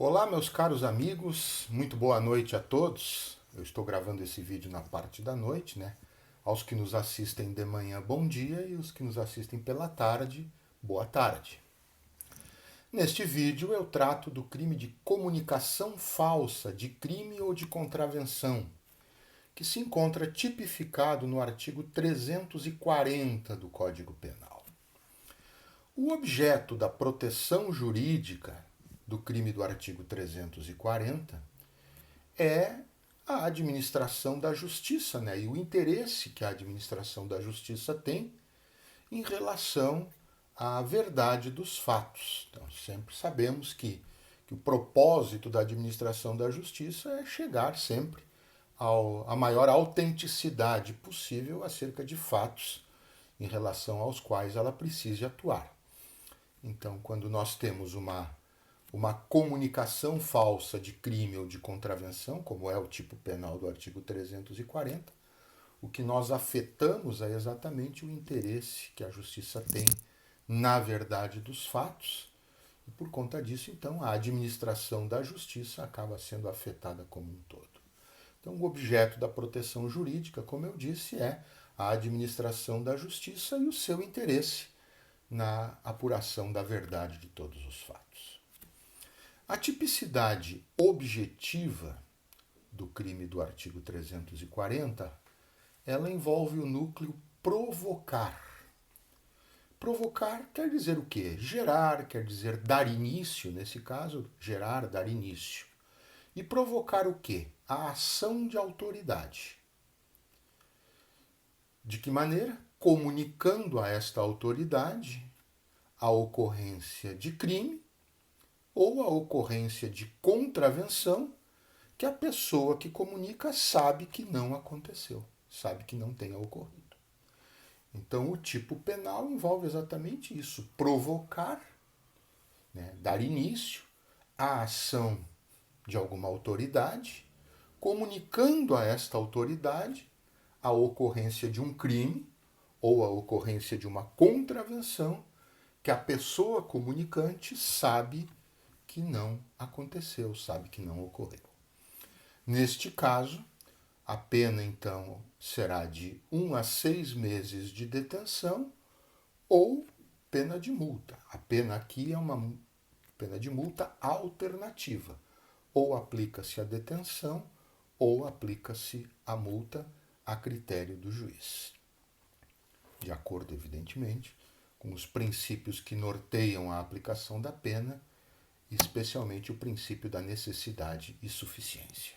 Olá, meus caros amigos, muito boa noite a todos. Eu estou gravando esse vídeo na parte da noite, né? Aos que nos assistem de manhã, bom dia, e os que nos assistem pela tarde, boa tarde. Neste vídeo eu trato do crime de comunicação falsa, de crime ou de contravenção, que se encontra tipificado no artigo 340 do Código Penal. O objeto da proteção jurídica do crime do artigo 340 é a administração da justiça, né? E o interesse que a administração da justiça tem em relação à verdade dos fatos. Então, sempre sabemos que o propósito da administração da justiça é chegar sempre à maior autenticidade possível acerca de fatos em relação aos quais ela precise atuar. Então, quando nós temos uma comunicação falsa de crime ou de contravenção, como é o tipo penal do artigo 340, o que nós afetamos é exatamente o interesse que a justiça tem na verdade dos fatos, e por conta disso, então, a administração da justiça acaba sendo afetada como um todo. Então, o objeto da proteção jurídica, como eu disse, é a administração da justiça e o seu interesse na apuração da verdade de todos os fatos. A tipicidade objetiva do crime do artigo 340, ela envolve o núcleo provocar. Provocar quer dizer o quê? Gerar, quer dizer dar início, nesse caso, gerar, dar início. E provocar o quê? A ação de autoridade. De que maneira? Comunicando a esta autoridade a ocorrência de crime ou a ocorrência de contravenção que a pessoa que comunica sabe que não aconteceu, sabe que não tenha ocorrido. Então, o tipo penal envolve exatamente isso: provocar, né, dar início à ação de alguma autoridade, comunicando a esta autoridade a ocorrência de um crime ou a ocorrência de uma contravenção que a pessoa comunicante sabe que não aconteceu, sabe que não ocorreu. Neste caso, a pena então será de 1 a 6 meses de detenção ou pena de multa. A pena aqui é uma pena de multa alternativa. Ou aplica-se a detenção ou aplica-se a multa a critério do juiz. De acordo, evidentemente, com os princípios que norteiam a aplicação da pena, especialmente o princípio da necessidade e suficiência.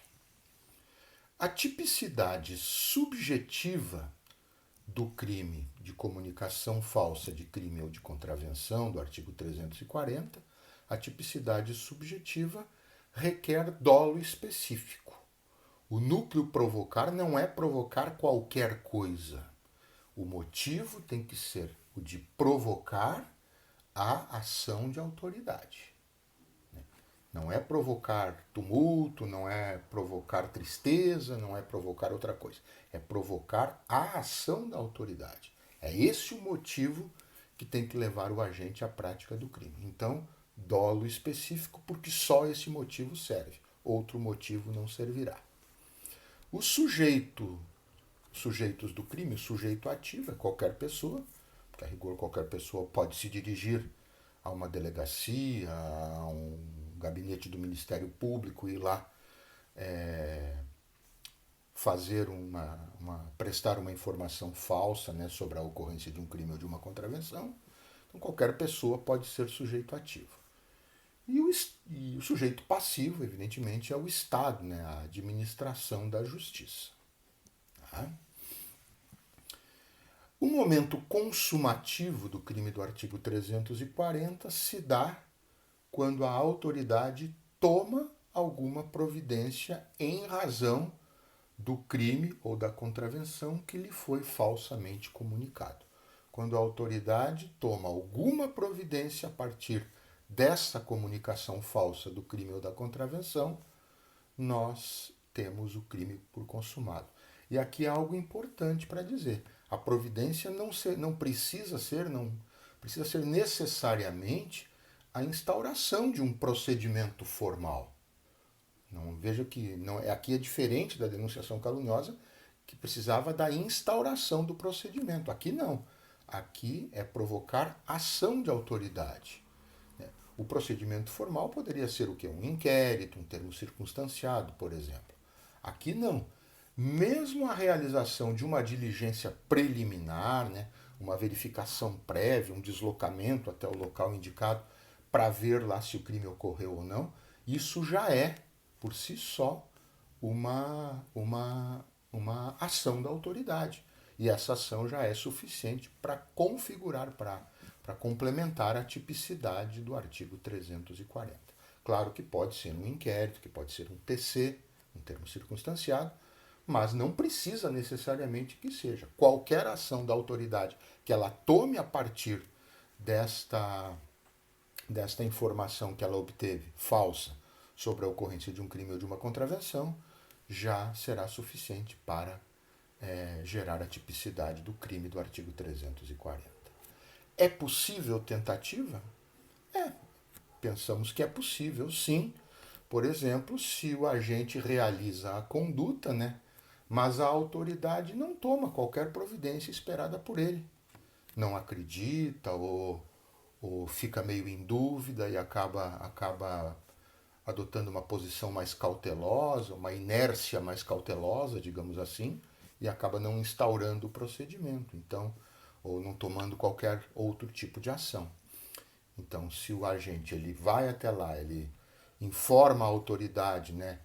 A tipicidade subjetiva do crime de comunicação falsa de crime ou de contravenção, do artigo 340, a tipicidade subjetiva requer dolo específico. O núcleo provocar não é provocar qualquer coisa. O motivo tem que ser o de provocar a ação de autoridade. Não é provocar tumulto, não é provocar tristeza, não é provocar outra coisa. É provocar a ação da autoridade. É esse o motivo que tem que levar o agente à prática do crime. Então, dolo específico, porque só esse motivo serve. Outro motivo não servirá. Os sujeitos do crime, o sujeito ativo é qualquer pessoa, porque a rigor qualquer pessoa pode se dirigir a uma delegacia, a um gabinete do Ministério Público e ir lá fazer prestar uma informação falsa, né, sobre a ocorrência de um crime ou de uma contravenção. Então, qualquer pessoa pode ser sujeito ativo. E o sujeito passivo, evidentemente, é o Estado, né, a administração da justiça. Tá? O momento consumativo do crime do artigo 340 se dá quando a autoridade toma alguma providência em razão do crime ou da contravenção que lhe foi falsamente comunicado. Quando a autoridade toma alguma providência a partir dessa comunicação falsa do crime ou da contravenção, nós temos o crime por consumado. E aqui há algo importante para dizer. A providência não precisa ser necessariamente a instauração de um procedimento formal. Não, veja que não, aqui é diferente da denunciação caluniosa, que precisava da instauração do procedimento. Aqui não. Aqui é provocar ação de autoridade. O procedimento formal poderia ser o quê? Um inquérito, um termo circunstanciado, por exemplo. Aqui não. Mesmo a realização de uma diligência preliminar, né, uma verificação prévia, um deslocamento até o local indicado para ver lá se o crime ocorreu ou não, isso já é, por si só, uma ação da autoridade. E essa ação já é suficiente para configurar, para complementar a tipicidade do artigo 340. Claro que pode ser um inquérito, que pode ser um TC, um termo circunstanciado, mas não precisa necessariamente que seja. Qualquer ação da autoridade que ela tome a partir desta informação que ela obteve, falsa, sobre a ocorrência de um crime ou de uma contravenção, já será suficiente para gerar a tipicidade do crime do artigo 340. É possível tentativa? Pensamos que é possível, sim. Por exemplo, se o agente realiza a conduta, né, mas a autoridade não toma qualquer providência esperada por ele. Não acredita ou fica meio em dúvida e acaba adotando uma posição mais cautelosa, uma inércia mais cautelosa, digamos assim, e acaba não instaurando o procedimento, então, ou não tomando qualquer outro tipo de ação. Então, se o agente ele vai até lá, ele informa a autoridade, né,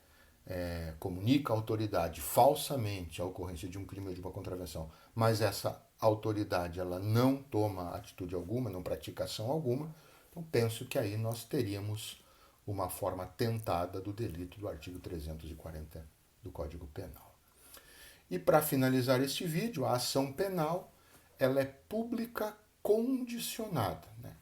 comunica à autoridade falsamente a ocorrência de um crime ou de uma contravenção, mas essa autoridade ela não toma atitude alguma, não pratica ação alguma, então penso que aí nós teríamos uma forma tentada do delito do artigo 340 do Código Penal. E para finalizar este vídeo, a ação penal ela é pública condicionada, né?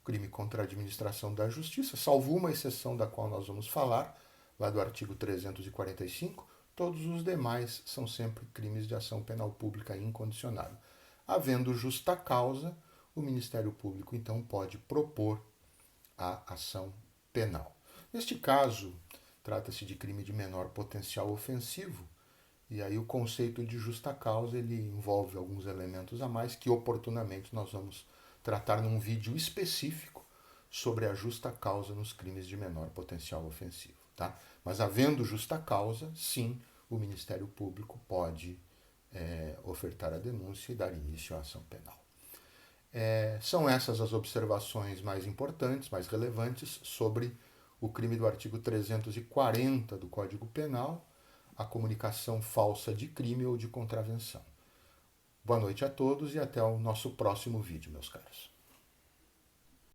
Crime contra a administração da justiça, salvo uma exceção da qual nós vamos falar, lá do artigo 345, todos os demais são sempre crimes de ação penal pública incondicionada. Havendo justa causa, o Ministério Público então pode propor a ação penal. Neste caso, trata-se de crime de menor potencial ofensivo, e aí o conceito de justa causa ele envolve alguns elementos a mais que oportunamente nós vamos tratar num vídeo específico sobre a justa causa nos crimes de menor potencial ofensivo. Tá? Mas havendo justa causa, sim, o Ministério Público pode ofertar a denúncia e dar início à ação penal. São essas as observações mais importantes, mais relevantes sobre o crime do artigo 340 do Código Penal, a comunicação falsa de crime ou de contravenção. Boa noite a todos e até o nosso próximo vídeo, meus caros.